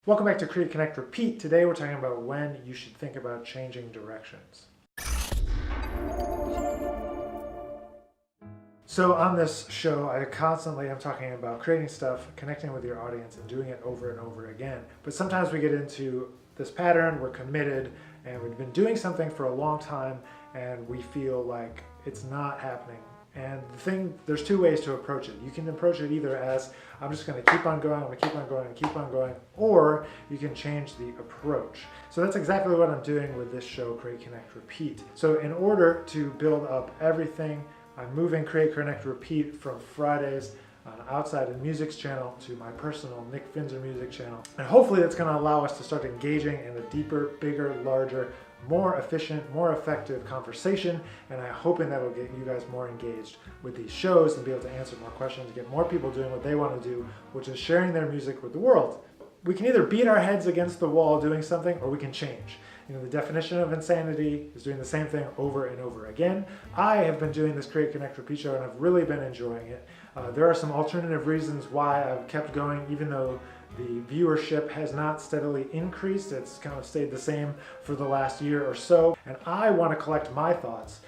Welcome back to Create, Connect, Repeat. Today we're talking about when you should think about changing directions. So on this show, I constantly am talking about creating stuff, connecting with your audience, and doing it over and over again. But sometimes we get into this pattern, we're committed, and we've been doing something for a long time, and we feel like it's not happening. And there's two ways to approach it. You can approach it either as, I'm just going to keep on going, I'm going to keep on going, and keep on going, or you can change the approach. So that's exactly what I'm doing with this show, Create, Connect, Repeat. So in order to build up everything, I'm moving Create, Connect, Repeat from Fridays on Outside in Music's channel to my personal Nick Finzer music channel. And hopefully that's going to allow us to start engaging in a deeper, bigger, larger, more efficient, more effective conversation, and I'm hoping that will get you guys more engaged with these shows and be able to answer more questions, get more people doing what they want to do, which is sharing their music with the world. We can either beat our heads against the wall doing something, or we can change. You know, the definition of insanity is doing the same thing over and over again. I have been doing this Create, Connect, Repeat show, and I've really been enjoying it. There are some alternative reasons why I've kept going, even though the viewership has not steadily increased. It's kind of stayed the same for the last year or so. And I want to collect my thoughts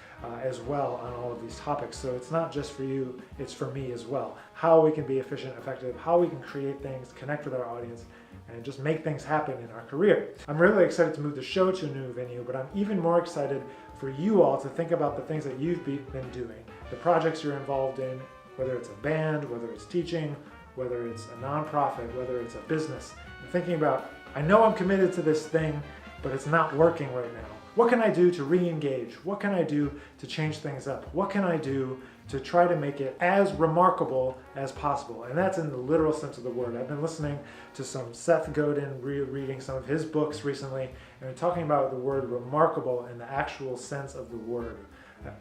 as well on all of these topics. So it's not just for you, it's for me as well. How we can be efficient, effective, how we can create things, connect with our audience, and just make things happen in our career. I'm really excited to move the show to a new venue, but I'm even more excited for you all to think about the things that you've been doing, the projects you're involved in, whether it's a band, whether it's teaching, whether it's a nonprofit, whether it's a business, and thinking about, I know I'm committed to this thing, but it's not working right now. What can I do to re-engage? What can I do to change things up? What can I do to try to make it as remarkable as possible? And that's in the literal sense of the word. I've been listening to some Seth Godin, reading some of his books recently, and talking about the word remarkable in the actual sense of the word.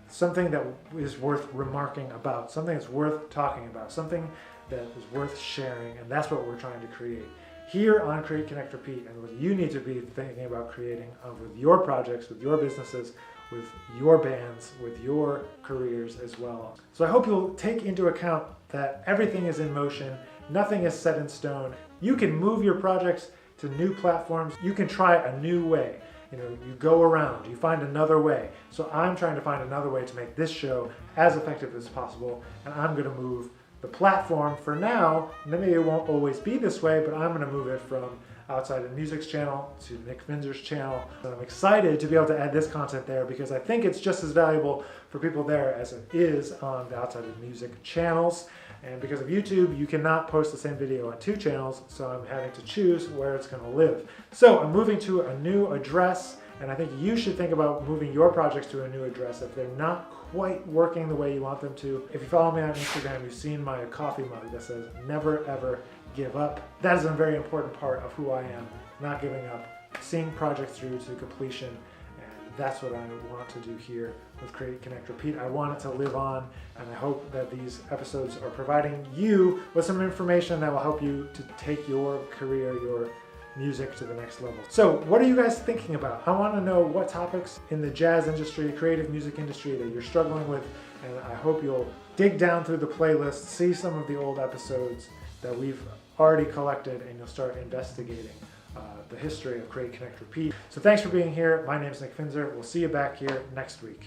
Something that is worth remarking about, something that's worth talking about, something that is worth sharing, and that's what we're trying to create here on Create, Connect, Repeat, and what you need to be thinking about creating with your projects, with your businesses, with your bands, with your careers as well. So I hope you'll take into account that everything is in motion, nothing is set in stone. You can move your projects to new platforms, you can try a new way. You know, you go around, you find another way. So I'm trying to find another way to make this show as effective as possible, and I'm going to move the platform for now. Maybe it won't always be this way, but I'm going to move it from Outside in Music's channel to Nick Finzer's channel. And I'm excited to be able to add this content there because I think it's just as valuable for people there as it is on the Outside in Music channels. And because of YouTube, you cannot post the same video on two channels, so I'm having to choose where it's going to live. So I'm moving to a new address, and I think you should think about moving your projects to a new address if they're not quite working the way you want them to. If you follow me on Instagram, you've seen my coffee mug that says, never ever give up. That is a very important part of who I am, not giving up, seeing projects through to completion. That's what I want to do here with Create, Connect, Repeat. I want it to live on, and I hope that these episodes are providing you with some information that will help you to take your career, your music to the next level. So what are you guys thinking about? I want to know what topics in the jazz industry, creative music industry that you're struggling with, and I hope you'll dig down through the playlist, see some of the old episodes that we've already collected, and you'll start investigating the history of Create, Connect, Repeat. So thanks for being here. My name is Nick Finzer. We'll see you back here next week.